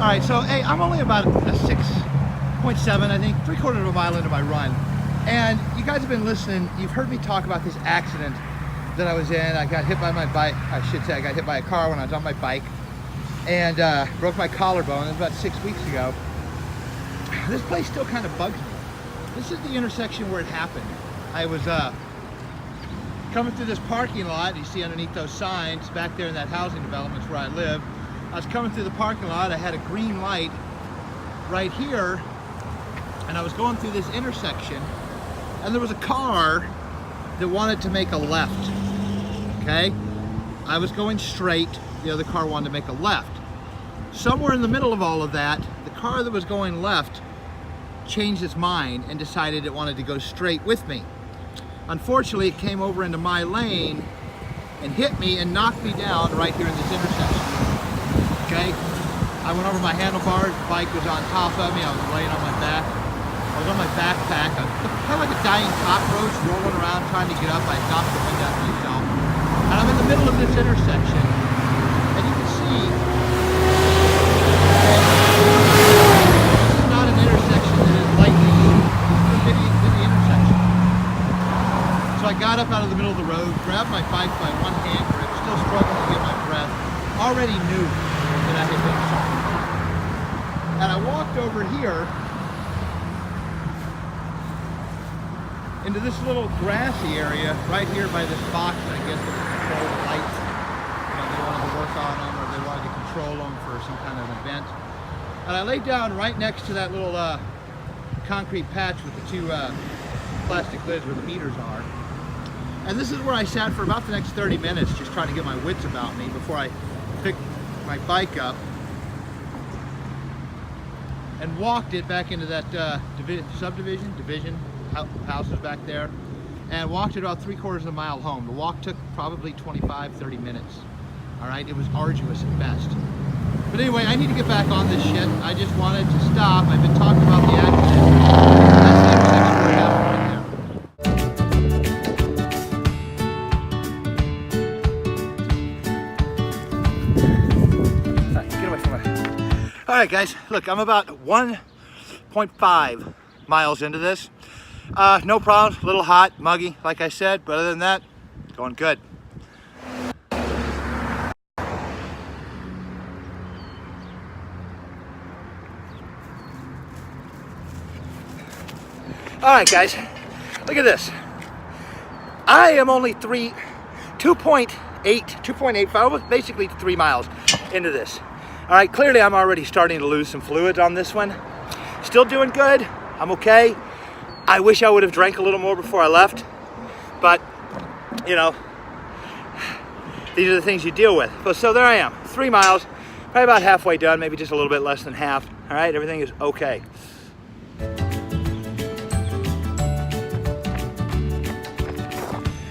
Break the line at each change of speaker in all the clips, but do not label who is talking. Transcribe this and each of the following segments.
All right, so hey, I'm only about a 6.7, I think, 3/4 of a mile into my run. And you guys have been listening, you've heard me talk about this accident that I was in. I got hit by my bike, I should say I got hit by a car when I was on my bike and broke my collarbone. It was about 6 weeks ago. This place still kind of bugs me. This is the intersection where it happened. I was coming through this parking lot. You see underneath those signs back there in that housing development is where I live. I was coming through the parking lot. I had a green light right here and I was going through this intersection and there was a car that wanted to make a left. Okay, I was going straight, the other car wanted to make a left. Somewhere in the middle of all of that, the car that was going left changed its mind and decided it wanted to go straight with me. Unfortunately, it came over into my lane and hit me and knocked me down right here in this intersection. Okay, I went over my handlebars, the bike was on top of me, I was laying on my back. I was on my backpack, I was kind of like a dying cockroach rolling around trying to get up. I knocked the wind out of myself. And I'm in the middle of this intersection, and you can see this is not an intersection that is lightly used. It's a busy intersection. So I got up out of the middle of the road, grabbed my bike by one hand grip, still struggling to get my breath, already knew that I had been shot. And I walked over here into this little grassy area right here by this box, I guess, to control the lights. You know, they wanted to work on them or they wanted to control them for some kind of event. And I laid down right next to that little concrete patch with the two plastic lids where the meters are. And this is where I sat for about the next 30 minutes just trying to get my wits about me before I picked my bike up and walked it back into that division houses back there, and walked it about 3/4 of a mile home. The walk took probably 25-30 minutes. All right, it was arduous at best. But anyway, I need to get back on this shit. I just wanted to stop. I've been talking about the accident. That's the intersection where it happened right there. All right, get away from me. All right, guys, look, I'm about 1.5 miles into this. No problem, a little hot, muggy, like I said, but other than that, going good. All right, guys, look at this. I am only 2.85, basically 3 miles into this. All right, clearly I'm already starting to lose some fluids on this one. Still doing good, I'm okay. I wish I would have drank a little more before I left, but you know, these are the things you deal with. So there I am, 3 miles, probably about halfway done, maybe just a little bit less than half. All right, everything is okay.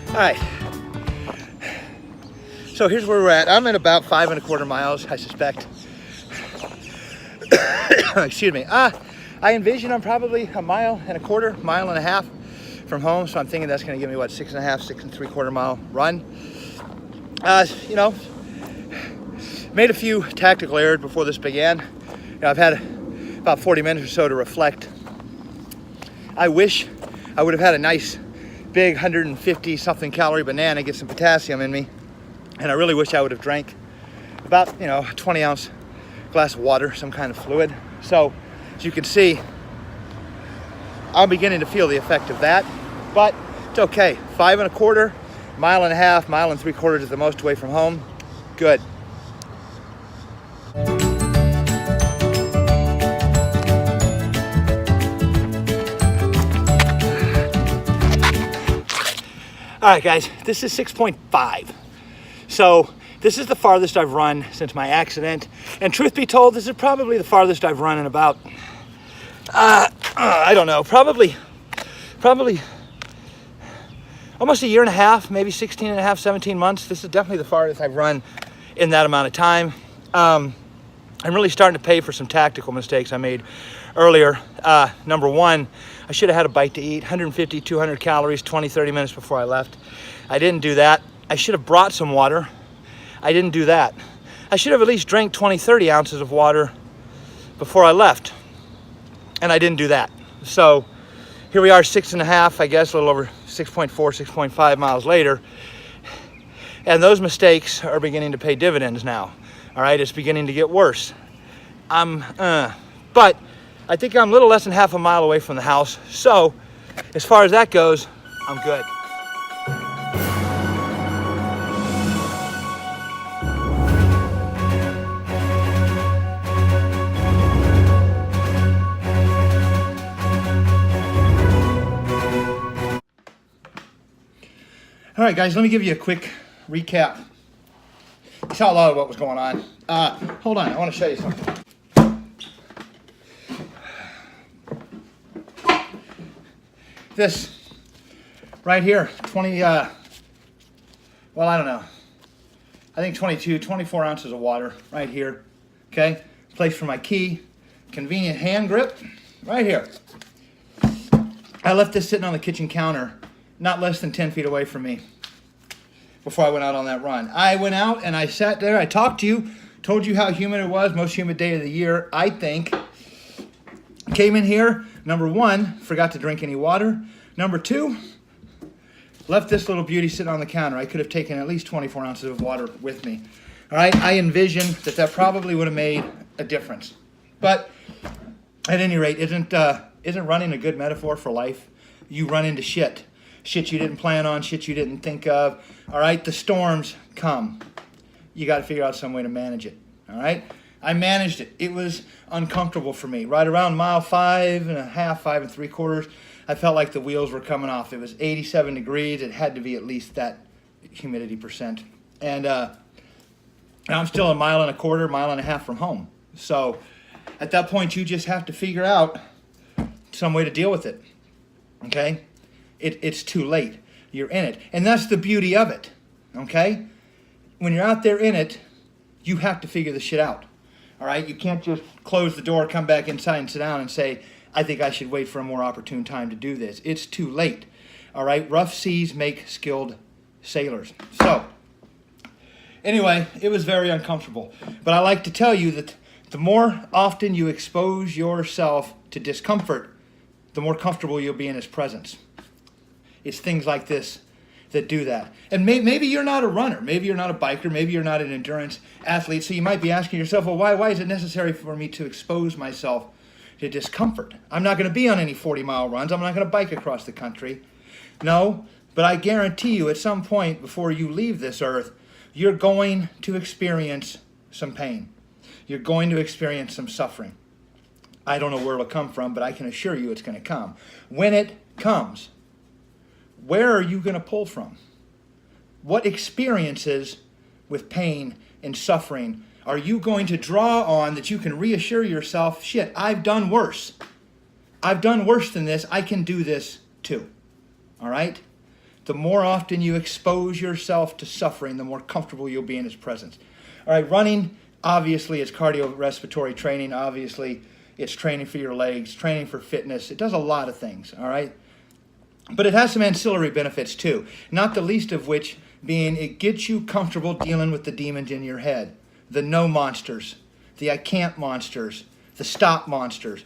All right, so here's where we're at. I'm at about 5.25 miles, I suspect. Excuse me. I envision I'm probably 1.25 miles, 1.5 miles from home, so I'm thinking that's going to give me, what, 6.5, 6.75 mile run. You know, made a few tactical errors before this began. You know, I've had about 40 minutes or so to reflect. I wish I would have had a nice big 150 something calorie banana, get some potassium in me, and I really wish I would have drank about, you know, a 20 ounce glass of water, some kind of fluid. So as you can see, I'm beginning to feel the effect of that, but it's okay. 5.25, 1.5 miles, 1.75 miles at the most away from home. Good. All right, guys, this is 6.5. So this is the farthest I've run since my accident. And truth be told, this is probably the farthest I've run in about, I don't know, probably almost a year and a half, maybe 16 and a half, 17 months. This is definitely the farthest I've run in that amount of time. I'm really starting to pay for some tactical mistakes I made earlier. Number one, I should have had a bite to eat, 150, 200 calories, 20, 30 minutes before I left. I didn't do that. I should have brought some water. I didn't do that. I should have at least drank 20, 30 ounces of water before I left. And I didn't do that. So here we are 6.5, I guess, a little over 6.4, 6.5 miles later. And those mistakes are beginning to pay dividends now. All right, it's beginning to get worse. But I think I'm a little less than half a mile away from the house. So as far as that goes, I'm good. All right, guys, let me give you a quick recap. You saw a lot of what was going on. Hold on, I want to show you something. This right here, 20, well, I don't know. I think 24 ounces of water right here, okay? Place for my key, convenient hand grip, right here. I left this sitting on the kitchen counter, not less than 10 feet away from me before I went out on that run. I went out and I sat there, I talked to you, told you how humid it was, most humid day of the year, I think. Came in here, number one, forgot to drink any water. Number two, left this little beauty sitting on the counter. I could have taken at least 24 ounces of water with me. All right, I envisioned that probably would have made a difference. But at any rate, isn't running a good metaphor for life? You run into shit you didn't plan on, shit you didn't think of. All right, the storms come. You got to figure out some way to manage it. All right, I managed it. It was uncomfortable for me. Right around mile 5.5, 5.75, I felt like the wheels were coming off. It was 87 degrees. It had to be at least that humidity percent. And I'm still 1.25 miles, 1.5 miles from home. So at that point, you just have to figure out some way to deal with it. Okay? It's too late. You're in it. And that's the beauty of it. Okay? When you're out there in it, you have to figure the shit out. All right? You can't just close the door, come back inside and sit down and say, I think I should wait for a more opportune time to do this. It's too late. All right? Rough seas make skilled sailors. So, anyway, it was very uncomfortable. But I like to tell you that the more often you expose yourself to discomfort, the more comfortable you'll be in his presence. It's things like this that do that. And maybe you're not a runner. Maybe you're not a biker. Maybe you're not an endurance athlete. So you might be asking yourself, well, why is it necessary for me to expose myself to discomfort? I'm not going to be on any 40-mile runs. I'm not going to bike across the country. No, but I guarantee you at some point before you leave this earth, you're going to experience some pain. You're going to experience some suffering. I don't know where it'll come from, but I can assure you it's going to come. When it comes, where are you going to pull from? What experiences with pain and suffering are you going to draw on that you can reassure yourself, shit, I've done worse. I've done worse than this. I can do this too. All right? The more often you expose yourself to suffering, the more comfortable you'll be in his presence. All right, running, obviously, it's cardiorespiratory training. Obviously, it's training for your legs, training for fitness. It does a lot of things, all right? But it has some ancillary benefits too, not the least of which being it gets you comfortable dealing with the demons in your head. The no monsters, the I can't monsters, the stop monsters.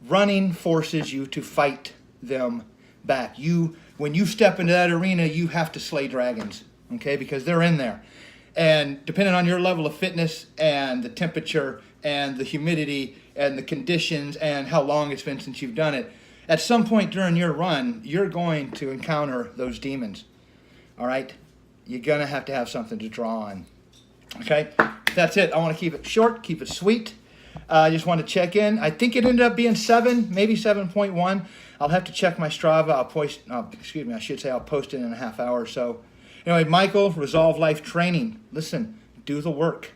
Running forces you to fight them back. When you step into that arena, you have to slay dragons, okay, because they're in there. And depending on your level of fitness and the temperature and the humidity and the conditions and how long it's been since you've done it, at some point during your run, you're going to encounter those demons, all right? You're going to have something to draw on, okay? That's it. I want to keep it short, keep it sweet. I just want to check in. I think it ended up being 7, maybe 7.1. I'll have to check my Strava. I'll post it in a half hour or so. Anyway, Michael, Resolve Life Training. Listen, do the work.